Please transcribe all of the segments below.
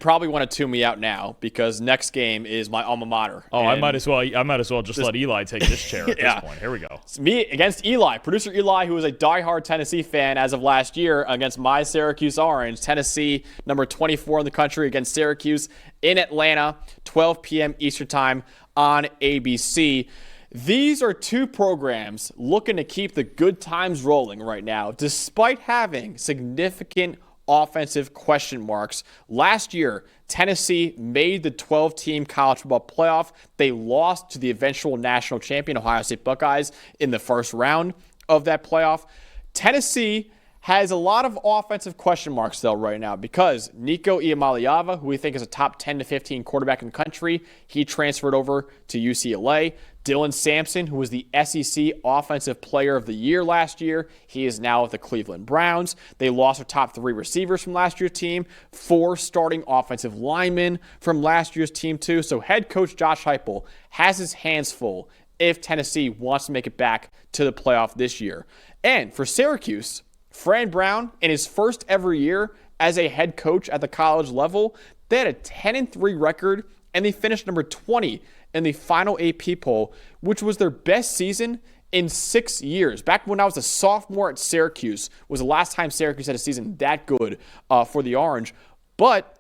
probably want to tune me out now because next game is my alma mater. Oh, I might as well just let Eli take this chair at this point. Here we go. It's me against Eli, producer Eli, who is a diehard Tennessee fan as of last year, against my Syracuse Orange. Tennessee, number 24 in the country, against Syracuse in Atlanta, 12 p.m. Eastern Time on ABC. These are two programs looking to keep the good times rolling right now, despite having significant offensive question marks. Last year, Tennessee made the 12-team college football playoff. They lost to the eventual national champion, Ohio State Buckeyes, in the first round of that playoff. Tennessee has a lot of offensive question marks, though, right now because Nico Iamaleava, who we think is a top 10 to 15 quarterback in the country, he transferred over to UCLA. Dylan Sampson, who was the SEC Offensive Player of the Year last year, he is now with the Cleveland Browns. They lost their top 3 receivers from last year's team, 4 starting offensive linemen from last year's team, too. So head coach Josh Heupel has his hands full if Tennessee wants to make it back to the playoff this year. And for Syracuse, Fran Brown, in his first ever year as a head coach at the college level, they had a 10-3 record, and they finished number 20 in the final AP poll, which was their best season in 6 years. Back when I was a sophomore at Syracuse was the last time Syracuse had a season that good for the Orange. But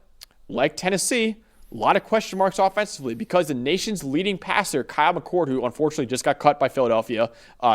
like Tennessee, a lot of question marks offensively because the nation's leading passer, Kyle McCord, who unfortunately just got cut by Philadelphia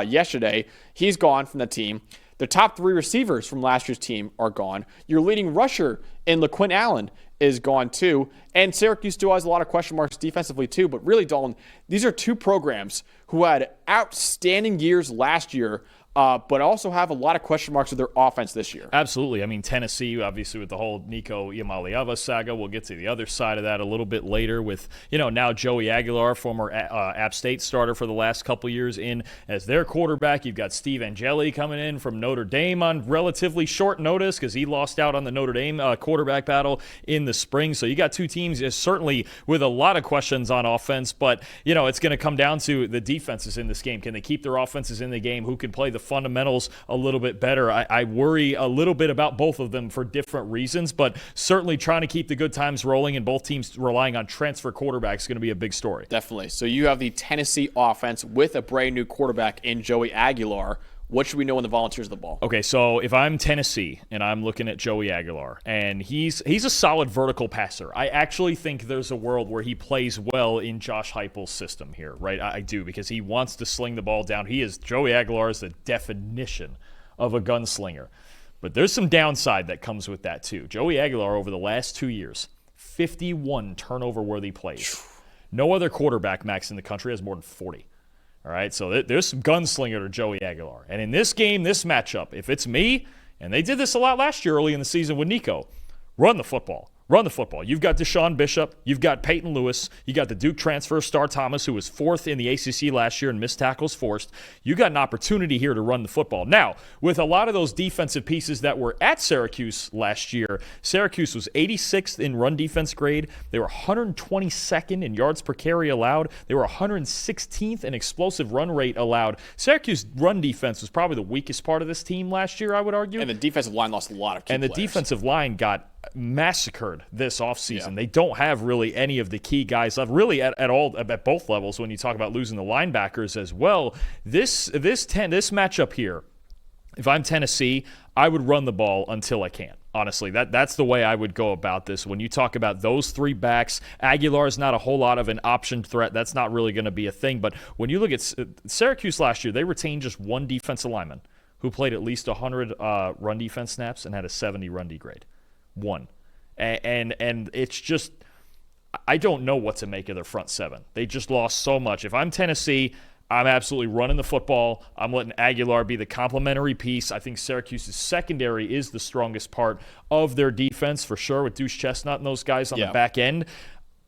yesterday, he's gone from the team. Their top 3 receivers from last year's team are gone. Your leading rusher in LaQuinn Allen is gone too. And Syracuse still has a lot of question marks defensively too. But really, Dalton, these are two programs who had outstanding years last year, but also have a lot of question marks with their offense this year. Absolutely. I mean, Tennessee, obviously, with the whole Nico Iamaleava saga, we'll get to the other side of that a little bit later with, now Joey Aguilar, former App State starter for the last couple years, in as their quarterback. You've got Steve Angeli coming in from Notre Dame on relatively short notice because he lost out on the Notre Dame quarterback battle in the spring. So you got two teams certainly with a lot of questions on offense, but, it's going to come down to the defenses in this game. Can they keep their offenses in the game? Who can play the fundamentals a little bit better? I worry a little bit about both of them for different reasons, but certainly trying to keep the good times rolling and both teams relying on transfer quarterbacks is going to be a big story. Definitely. So you have the Tennessee offense with a brand new quarterback in Joey Aguilar. What should we know when the Volunteers the ball? Okay, so if I'm Tennessee and I'm looking at Joey Aguilar, and he's a solid vertical passer, I actually think there's a world where he plays well in Josh Heupel's system here, right? I do, because he wants to sling the ball down. Joey Aguilar is the definition of a gunslinger. But there's some downside that comes with that too. Joey Aguilar over the last 2 years, 51 turnover-worthy plays. No other quarterback, Max, in the country has more than 40. All right, so there's some gunslinger to Joey Aguilar. And in this game, this matchup, if it's me, and they did this a lot last year early in the season with Nico, run the football. Run the football. You've got Deshaun Bishop. You've got Peyton Lewis. You got the Duke transfer, Star Thomas, who was 4th in the ACC last year in missed tackles forced. You got an opportunity here to run the football. Now, with a lot of those defensive pieces that were at Syracuse last year, Syracuse was 86th in run defense grade. They were 122nd in yards per carry allowed. They were 116th in explosive run rate allowed. Syracuse run defense was probably the weakest part of this team last year, I would argue. And the defensive line lost a lot of key players. And the defensive line got massacred this offseason. Yeah. They don't have really any of the key guys left, really at both levels when you talk about losing the linebackers as well. This matchup here, if I'm Tennessee, I would run the ball until I can't. Honestly, that's the way I would go about this. When you talk about those 3 backs, Aguilar is not a whole lot of an option threat. That's not really going to be a thing. But when you look at Syracuse last year, they retained just 1 defensive lineman who played at least 100 run defense snaps and had a 70 run D grade. 1. And it's just, I don't know what to make of their front 7. They just lost so much. If I'm Tennessee, I'm absolutely running the football. I'm letting Aguilar be the complementary piece. I think Syracuse's secondary is the strongest part of their defense for sure, with Deuce Chestnut and those guys on the back end.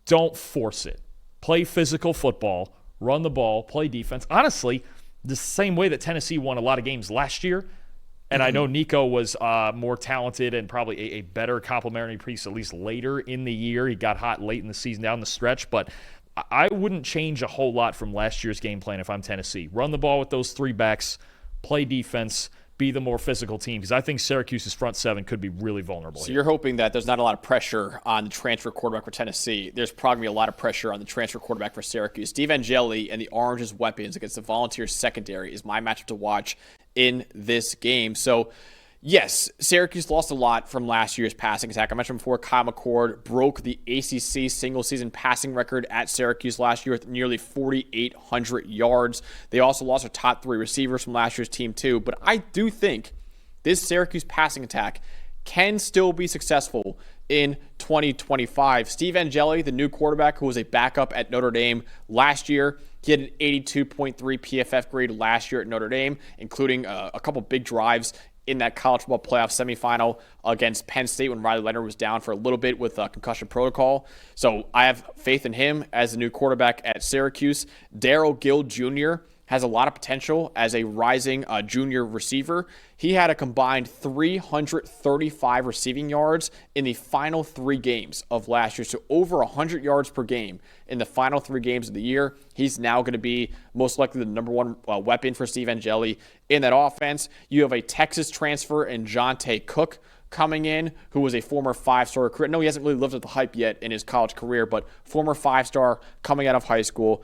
Don't force it. Play physical football, run the ball, play defense. Honestly, the same way that Tennessee won a lot of games last year. And I know Nico was more talented and probably a better complementary piece, at least later in the year. He got hot late in the season down the stretch, but I wouldn't change a whole lot from last year's game plan if I'm Tennessee. Run the ball with those 3 backs, play defense, be the more physical team, because I think Syracuse's front seven could be really vulnerable. So you're hoping that there's not a lot of pressure on the transfer quarterback for Tennessee. There's probably going to be a lot of pressure on the transfer quarterback for Syracuse. Steve Angeli and the Orange's weapons against the Volunteers secondary is my matchup to watch in this game. So, yes, Syracuse lost a lot from last year's passing attack. I mentioned before, Kyle McCord broke the ACC single-season passing record at Syracuse last year with nearly 4,800 yards. They also lost their top 3 receivers from last year's team, too. But I do think this Syracuse passing attack can still be successful in 2025. Steve Angeli, the new quarterback who was a backup at Notre Dame last year, he had an 82.3 PFF grade last year at Notre Dame, including a couple big drives in that college football playoff semifinal against Penn State when Riley Leonard was down for a little bit with concussion protocol. So I have faith in him as the new quarterback at Syracuse. Darrell Gill Jr. has a lot of potential as a rising junior receiver. He had a combined 335 receiving yards in the final 3 games of last year, so over 100 yards per game in the final 3 games of the year. He's now going to be most likely the number 1 weapon for Steve Angeli in that offense. You have a Texas transfer in Jonte Cook coming in, who was a former 5-star recruit. I know he hasn't really lived up the hype yet in his college career, but former 5-star coming out of high school.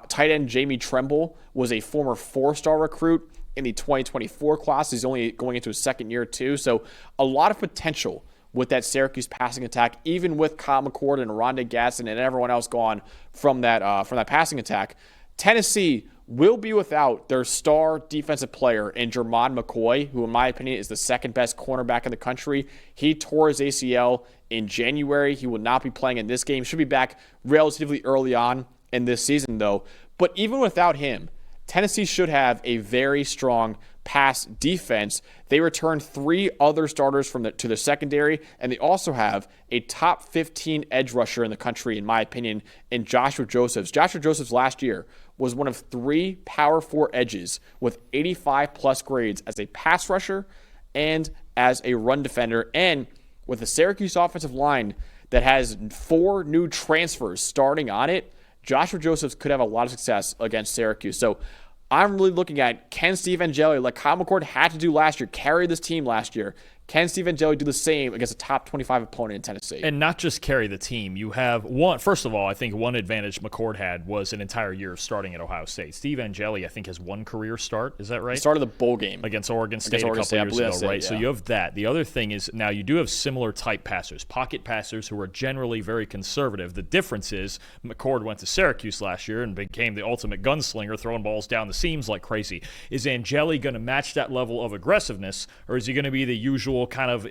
Tight end Jamie Tremble was a former 4-star recruit in the 2024 class. He's only going into his second year, too. So a lot of potential with that Syracuse passing attack, even with Kyle McCord and Rondé Gadsden and everyone else gone from that passing attack. Tennessee will be without their star defensive player in Jermon McCoy, who in my opinion is the second best cornerback in the country. He tore his ACL in January. He will not be playing in this game. Should be back relatively early on in this season, though. But even without him, Tennessee should have a very strong pass defense. They returned 3 other starters to the secondary, and they also have a top 15 edge rusher in the country, in my opinion, in Joshua Josephs. Joshua Josephs last year was one of 3 Power 4 edges with 85-plus grades as a pass rusher and as a run defender. And with the Syracuse offensive line that has 4 new transfers starting on it, Joshua Josephs could have a lot of success against Syracuse. So I'm really looking at, can Steve Angeli, like Kyle McCord had to do last year, carry this team last year, can Steve Angeli do the same against a top 25 opponent in Tennessee? And not just carry the team. You have first of all, I think one advantage McCord had was an entire year of starting at Ohio State. Steve Angeli, I think, has 1 career start. Is that right? He started the bowl game against Oregon State a couple years ago, right? Yeah. So you have that. The other thing is now you do have similar type passers, pocket passers who are generally very conservative. The difference is McCord went to Syracuse last year and became the ultimate gunslinger, throwing balls down the seams like crazy. Is Angeli going to match that level of aggressiveness, or is he going to be the usual kind of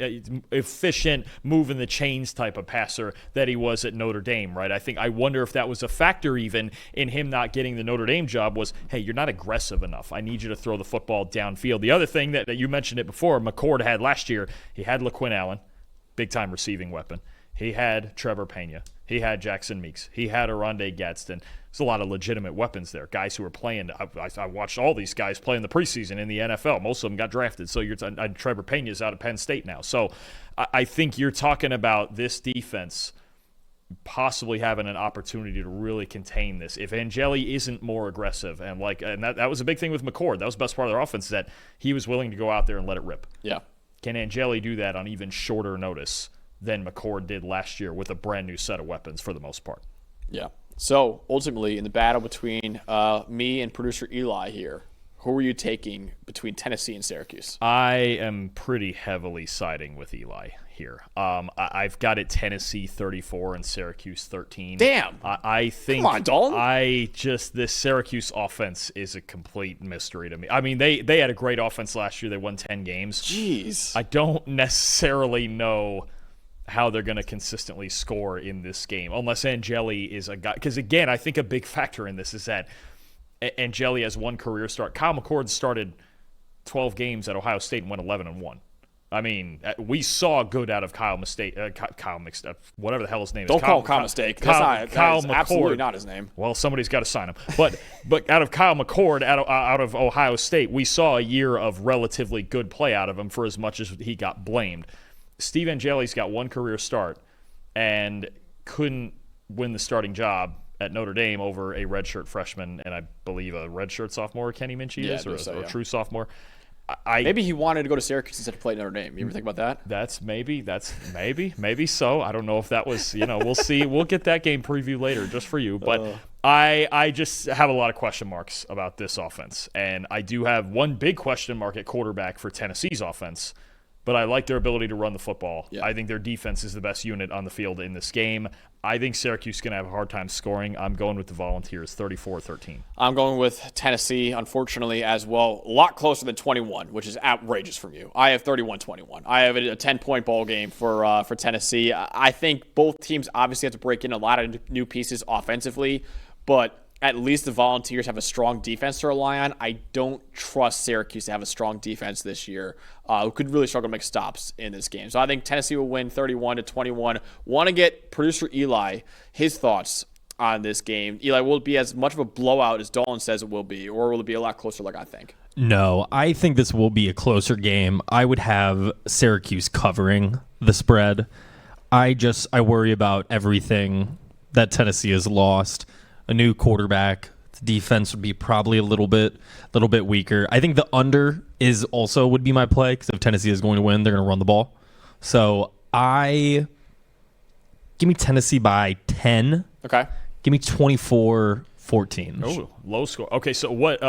efficient, move in the chains type of passer that he was at Notre Dame, right? I wonder if that was a factor even in him not getting the Notre Dame job was, hey, you're not aggressive enough. I need you to throw the football downfield. The other thing that you mentioned it before, McCord had last year, he had LaQuinn Allen, big-time receiving weapon. He had Trevor Pena. He had Jackson Meeks. He had Rondé Gadsden. There's a lot of legitimate weapons there. Guys who are playing. I watched all these guys play in the preseason in the NFL. Most of them got drafted. So Trevor Pena's out of Penn State now. So I think you're talking about this defense possibly having an opportunity to really contain this. If Angeli isn't more aggressive, and that was a big thing with McCord. That was the best part of their offense, is that he was willing to go out there and let it rip. Yeah. Can Angeli do that on even shorter notice than McCord did last year with a brand new set of weapons for the most part? Yeah. So ultimately, in the battle between me and producer Eli here, who are you taking between Tennessee and Syracuse? I am pretty heavily siding with Eli here. I've got it Tennessee 34 and Syracuse 13. Damn. I think. Come on, Dalton. This Syracuse offense is a complete mystery to me. I mean, they had a great offense last year. They won 10 games. Jeez. I don't necessarily know how they're going to consistently score in this game, unless Angeli is a guy. Because, again, I think a big factor in this is that Angeli has 1 career start. Kyle McCord started 12 games at Ohio State and went 11-1. I mean, we saw good out of Kyle Mistake, whatever the hell his name is. Don't call him Kyle Mistake. Kyle McCord. Absolutely not his name. Well, somebody's got to sign him. But out of Kyle McCord, out of Ohio State, we saw a year of relatively good play out of him for as much as he got blamed. Steve Angeli's got 1 career start and couldn't win the starting job at Notre Dame over a redshirt freshman and I believe a redshirt sophomore, Kenny Minchie is, or a true sophomore. Maybe he wanted to go to Syracuse instead of play Notre Dame. You ever think about that? That's maybe so. I don't know if that was, we'll see. We'll get that game preview later just for you. But I just have a lot of question marks about this offense. And I do have one big question mark at quarterback for Tennessee's offense. But I like their ability to run the football. Yeah. I think their defense is the best unit on the field in this game. I think Syracuse is going to have a hard time scoring. I'm going with the Volunteers, 34-13. I'm going with Tennessee, unfortunately, as well. A lot closer than 21, which is outrageous from you. I have 31-21. I have a 10-point ball game for Tennessee. I think both teams obviously have to break in a lot of new pieces offensively, but at least the Volunteers have a strong defense to rely on. I don't trust Syracuse to have a strong defense this year. Who could really struggle to make stops in this game. So I think Tennessee will win 31-21. Want to get producer Eli his thoughts on this game. Eli, will it be as much of a blowout as Dalton says it will be, or will it be a lot closer like I think? No, I think this will be a closer game. I would have Syracuse covering the spread. I worry about everything that Tennessee has lost. A new quarterback, the defense would be probably a little bit weaker. I think the under would be my play because if Tennessee is going to win, they're going to run the ball. So give me Tennessee by 10. Okay. Give me 24-14. Oh, low score. Okay, so what?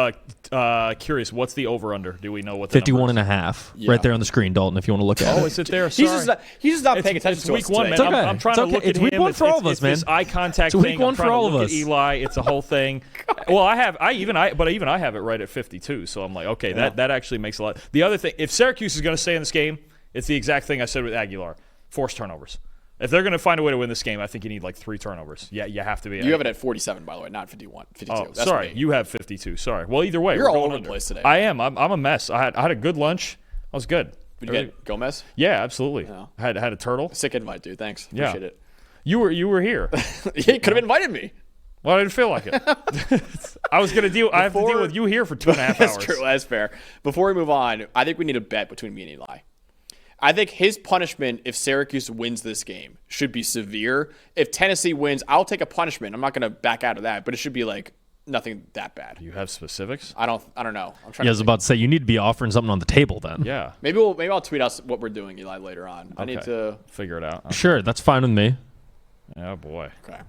Curious, what's the over/under? Do we know what the 51.5? Yeah. Right there on the screen, Dalton. If you want to look at it. Oh, is it there? Sorry. He's just not paying attention to week us one, today. man. It's okay. I'm trying to look at him. It's week one for all of us, man. It's eye contact it's thing. week one for all of us. Eli, it's a whole thing. Well, I have it right at 52. So I'm like, okay, that actually makes a lot. The other thing, if Syracuse is going to stay in this game, it's the exact thing I said with Aguilar: force turnovers. If they're going to find a way to win this game, I think you need like 3 turnovers. Yeah, you have to be. You have it at 47, by the way, not 52. Oh, that's sorry. You have 52. Sorry. Well, either way. You're all over the place today. I am. I'm a mess. I had a good lunch. I was good. Did you get Gomez? Yeah, absolutely. Yeah. I had a turtle. Sick invite, dude. Thanks. Yeah. Appreciate it. You were here. You could have invited me. Well, I didn't feel like it. I was going to deal. I have to deal with you here for 2.5 hours. That's true. That's fair. Before we move on, I think we need a bet between me and Eli. I think his punishment if Syracuse wins this game should be severe. If Tennessee wins, I'll take a punishment. I'm not going to back out of that, but it should be like nothing that bad. You have specifics? I don't know. I'm trying. I was about to say you need to be offering something on the table then. Yeah. Maybe I'll tweet us what we're doing, Eli, later on. Okay. I need to figure it out. Okay. Sure, that's fine with me. Oh boy. Okay.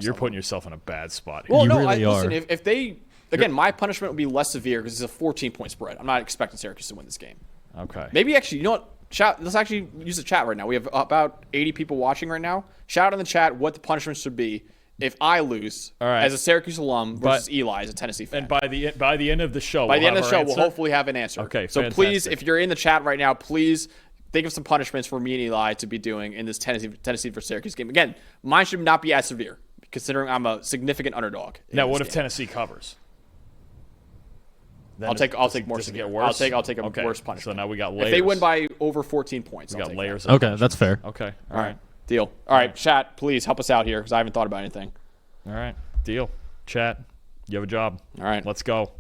You're putting yourself in a bad spot here. Well, you no, really are. Listen, if they again, my punishment would be less severe because it's a 14-point spread. I'm not expecting Syracuse to win this game. Okay. Maybe actually, you know what? Chat. Let's actually use the chat right now. We have about 80 people watching right now. Shout out in the chat what the punishment should be if I lose as a Syracuse alum versus Eli as a Tennessee fan. And by the end of the show, we'll hopefully have an answer. Okay. So fantastic. Please, if you're in the chat right now, please think of some punishments for me and Eli to be doing in this Tennessee for Syracuse game. Again, mine should not be as severe considering I'm a significant underdog. Now, what if Tennessee covers? I'll take more severe. I'll take a worse punishment. So now we got layers. If they win by over 14 points, we got layers. Okay, that's fair. Okay, all right, deal. All right, chat, please help us out here because I haven't thought about anything. All right, deal. Chat, you have a job. All right, let's go.